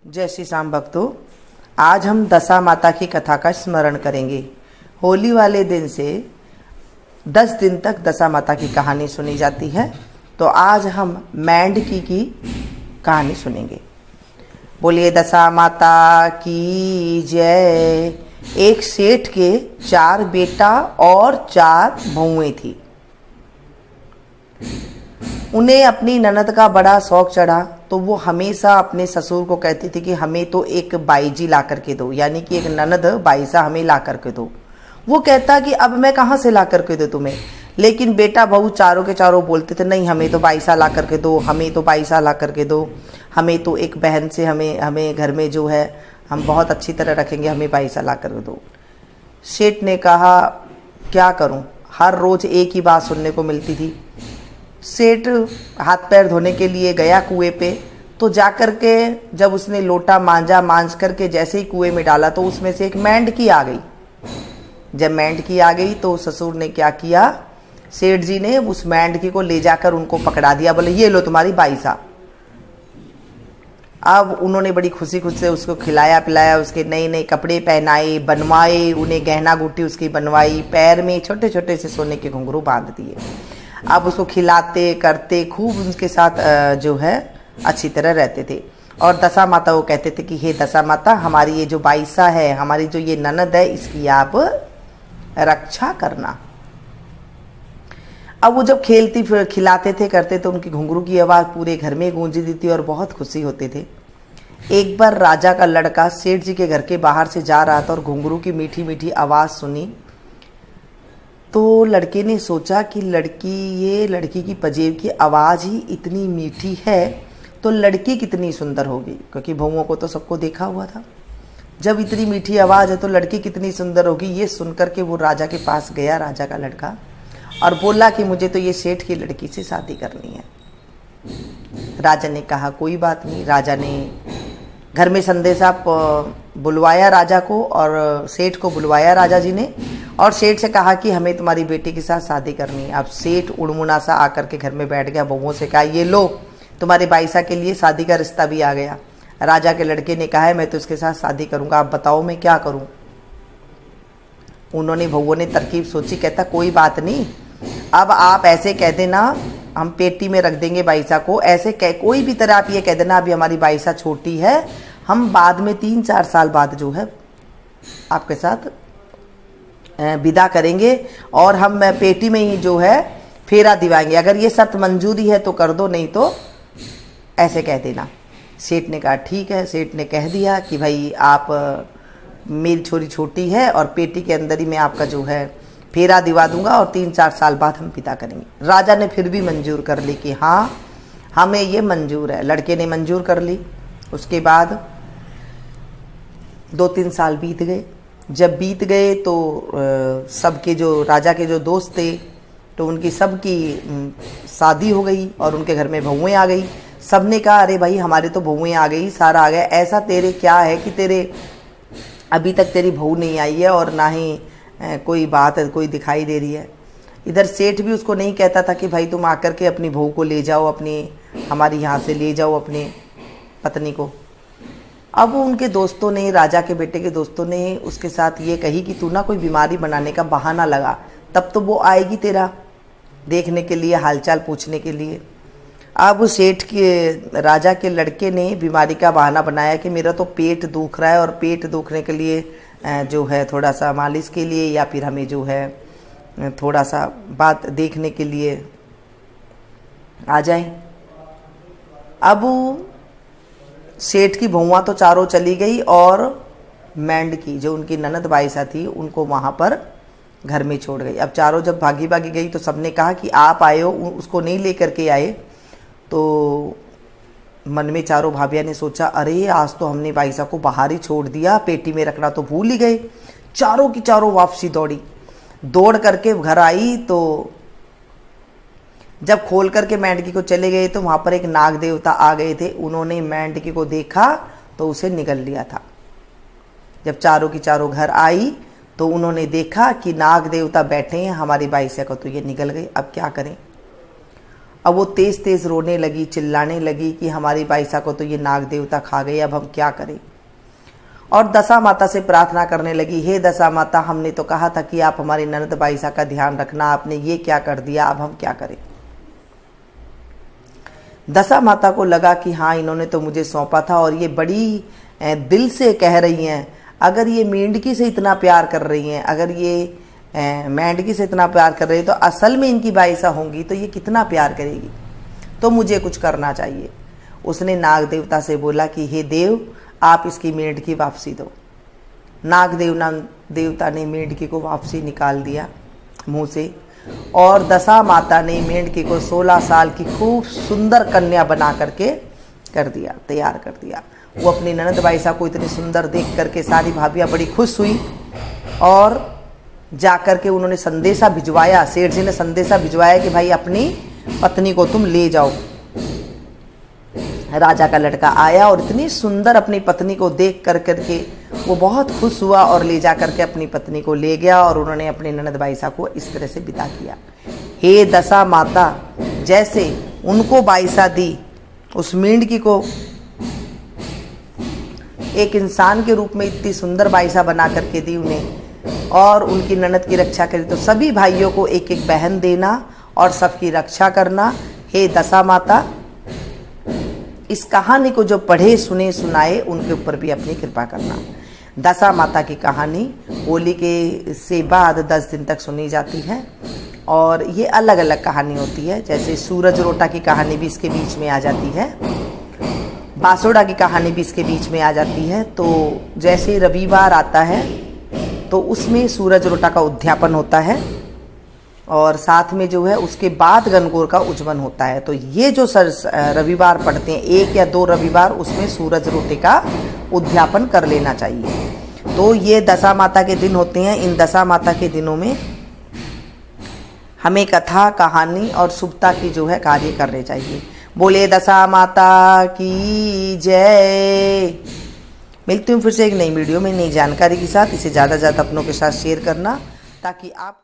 जय श्री श्याम भक्तों, आज हम दशा माता की कथा का स्मरण करेंगे। होली वाले दिन से 10 दिन तक दशा माता की कहानी सुनी जाती है, तो आज हम मेंढकी की कहानी सुनेंगे। बोलिए दशा माता की जय। एक सेठ के 4 बेटा और 4 बहुएं थी। उन्हें अपनी ननद का बड़ा शौक चढ़ा, तो वो हमेशा अपने ससुर को कहती थी कि हमें तो एक बाईजी ला करके दो, यानी कि एक ननद बाईसा हमें ला करके दो। वो कहता कि अब मैं कहाँ से ला करके दो तुम्हें, लेकिन बेटा बहू चारों के चारों बोलते थे नहीं हमें तो बाईसा ला करके दो, हमें तो बाईसा ला करके दो, हमें तो एक बहन से हमें घर में जो है हम बहुत अच्छी तरह रखेंगे, हमें बाईसा ला करके दो। सेठ ने कहा क्या करूं, हर रोज एक ही बात सुनने को मिलती थी। सेठ हाथ पैर धोने के लिए गया कुएं पे, तो जाकर के जब उसने लोटा मांझ करके जैसे ही कुएं में डाला तो उसमें से एक मेंढकी आ गई। जब मेंढकी आ गई तो ससुर ने क्या किया, सेठ जी ने उस मेंढकी को ले जाकर उनको पकड़ा दिया, बोले ये लो तुम्हारी बाईसा। अब उन्होंने बड़ी खुशी से उसको खिलाया पिलाया, उसके नए नए कपड़े पहनाए, बनवाए, उन्हें गहना गुट्टी उसकी बनवाई, पैर में छोटे छोटे से सोने के घुंघरू बांध दिए। अब उसको खिलाते करते खूब उनके साथ जो है अच्छी तरह रहते थे। और दशा माता को कहते थे कि हे दशा माता, हमारी ये जो बाईसा है, हमारी जो ये ननद है, इसकी आप रक्षा करना। अब वो जब खेलती फिर खिलाते थे करते तो उनकी घुंघरू की आवाज़ पूरे घर में गूंजती थी और बहुत खुशी होते थे। एक बार राजा का लड़का सेठ जी के घर के बाहर से जा रहा था और घुंघरू की मीठी मीठी आवाज़ सुनी, तो लड़के ने सोचा कि लड़की की पजेब की आवाज़ ही इतनी मीठी है तो लड़की कितनी सुंदर होगी, क्योंकि बहुओं को तो सबको देखा हुआ था। जब इतनी मीठी आवाज़ है तो लड़की कितनी सुंदर होगी। ये सुनकर के वो राजा के पास गया, राजा का लड़का, और बोला कि मुझे तो ये सेठ की लड़की से शादी करनी है। राजा ने कहा कोई बात नहीं। राजा ने घर में संदेशा बुलवाया राजा को, और सेठ को बुलवाया राजा जी ने, और सेठ से कहा कि हमें तुम्हारी बेटी के साथ शादी करनी है। अब सेठ उड़मुना सा आकर के घर में बैठ गया, बहुओं से कहा ये लो तुम्हारे बाईसा के लिए शादी का रिश्ता भी आ गया। राजा के लड़के ने कहा है मैं तो इसके साथ शादी करूंगा, आप बताओ मैं क्या करूं। उन्होंने बहुओं ने तरकीब सोची, कहता कोई बात नहीं, अब आप ऐसे कह देना हम पेटी में रख देंगे बाईसा को, ऐसे कोई भी तरह आप ये कह देना अभी हमारी बाईसा छोटी है, हम बाद में 3-4 साल बाद जो है आपके साथ विदा करेंगे और हम पेटी में ही जो है फेरा दिवाएंगे, अगर ये शर्त मंजूरी है तो कर दो, नहीं तो ऐसे कह देना। सेठ ने कहा ठीक है। सेठ ने कह दिया कि भाई आप मेरी छोरी छोटी है और पेटी के अंदर ही मैं आपका जो है फेरा दिवा दूंगा और 3-4 साल बाद हम विदा करेंगे। राजा ने फिर भी मंजूर कर ली कि हाँ हमें ये मंजूर है। लड़के ने मंजूर कर ली। उसके बाद 2-3 साल बीत गए। जब बीत गए तो सबके जो राजा के जो दोस्त थे तो उनकी सबकी शादी हो गई और उनके घर में बहुएं आ गई। सब ने कहा अरे भाई हमारे तो बहुएं आ गई, सारा आ गया, ऐसा तेरे क्या है कि तेरे अभी तक तेरी बहू नहीं आई है और ना ही कोई बात कोई दिखाई दे रही है। इधर सेठ भी उसको नहीं कहता था कि भाई तुम आकर के अपनी बहू को ले जाओ, अपनी हमारी यहाँ से ले जाओ अपनी पत्नी को। अब उनके दोस्तों ने, राजा के बेटे के दोस्तों ने उसके साथ ये कही कि तू ना कोई बीमारी बनाने का बहाना लगा, तब तो वो आएगी तेरा देखने के लिए, हालचाल पूछने के लिए। अब सेठ के राजा के लड़के ने बीमारी का बहाना बनाया कि मेरा तो पेट दुख रहा है और पेट दुखने के लिए जो है थोड़ा सा मालिश के लिए या फिर हमें जो है थोड़ा सा बात देखने के लिए आ जाएं। अब सेठ की बहुआं तो चारों चली गई और मेंढकी जो उनकी ननद बाईसा थी उनको वहां पर घर में छोड़ गई। अब चारों जब भागी भागी गई तो सबने कहा कि आप आए हो, उसको नहीं लेकर के आए। तो मन में चारों भाभिया ने सोचा अरे आज तो हमने बाईसा को बाहर ही छोड़ दिया, पेटी में रखना तो भूल ही गए। चारों की चारों वापसी दौड़ करके घर आई। तो जब खोल करके मेंढकी को चले गए तो वहां पर एक नाग देवता आ गए थे। उन्होंने मेंढकी को देखा तो उसे निगल लिया था। जब चारों की चारों घर आई तो उन्होंने देखा कि नाग देवता बैठे हैं, हमारी बाईसा को तो ये निगल गई, अब क्या करें। अब वो तेज तेज रोने लगी, चिल्लाने लगी कि हमारी बाईसा को तो ये नाग देवता खा गए, अब हम क्या करें। और दशा माता से प्रार्थना करने लगी, हे दशा माता, हमने तो कहा था कि आप हमारी ननद बाईसा का ध्यान रखना, आपने ये क्या कर दिया, अब हम क्या करें। दशा माता को लगा कि हाँ, इन्होंने तो मुझे सौंपा था और ये बड़ी दिल से कह रही हैं, अगर ये मेंढकी से इतना प्यार कर रही हैं, अगर ये मेंढकी से इतना प्यार कर रही है तो असल में इनकी बाईसा होंगी तो ये कितना प्यार करेगी, तो मुझे कुछ करना चाहिए। उसने नाग देवता से बोला कि हे देव, आप इसकी मेंढकी वापसी दो। नाग देवता ने मेंढकी को वापसी निकाल दिया मुंह से, और दशा माता ने मेंढकी को 16 साल की खूब सुंदर कन्या बना करके कर दिया, तैयार कर दिया। वो अपनी ननद बाईसा को इतनी सुंदर देख करके सारी भाभियाँ बड़ी खुश हुई और जाकर के उन्होंने संदेशा भिजवाया, सेठ जी ने संदेशा भिजवाया कि भाई अपनी पत्नी को तुम ले जाओ। राजा का लड़का आया और इतनी सुंदर अपनी पत्नी को देख कर करके वो बहुत खुश हुआ और ले जा करके अपनी पत्नी को ले गया और उन्होंने अपनी ननद बाईसा को इस तरह से विदा किया। हे दशा माता, जैसे उनको बाईसा दी, उस मेंढकी को एक इंसान के रूप में इतनी सुंदर बाईसा बना करके दी उन्हें और उनकी ननद की रक्षा करी, तो सभी भाइयों को एक एक बहन देना और सबकी रक्षा करना। हे दशा माता, इस कहानी को जो पढ़े सुने सुनाए उनके ऊपर भी अपनी कृपा करना। दशा माता की कहानी होली के से बाद 10 दिन तक सुनी जाती है और ये अलग अलग कहानी होती है। जैसे सूरज रोटा की कहानी भी इसके बीच में आ जाती है, बासोड़ा की कहानी भी इसके बीच में आ जाती है। तो जैसे रविवार आता है तो उसमें सूरज रोटा का उद्यापन होता है और साथ में जो है उसके बाद गणगौर का उज्जवल होता है। तो ये जो रविवार पढ़ते हैं, 1 या 2 रविवार, उसमें सूरज रोटे का उद्यापन कर लेना चाहिए। तो ये दशा माता के दिन होते हैं। इन दशा माता के दिनों में हमें कथा, कहानी और शुभता की जो है कार्य करने चाहिए। बोले दशा माता की जय। मिलती हूँ फिर से एक नई वीडियो में नई जानकारी के साथ। इसे ज़्यादा से ज़्यादा अपनों के साथ शेयर करना ताकि आप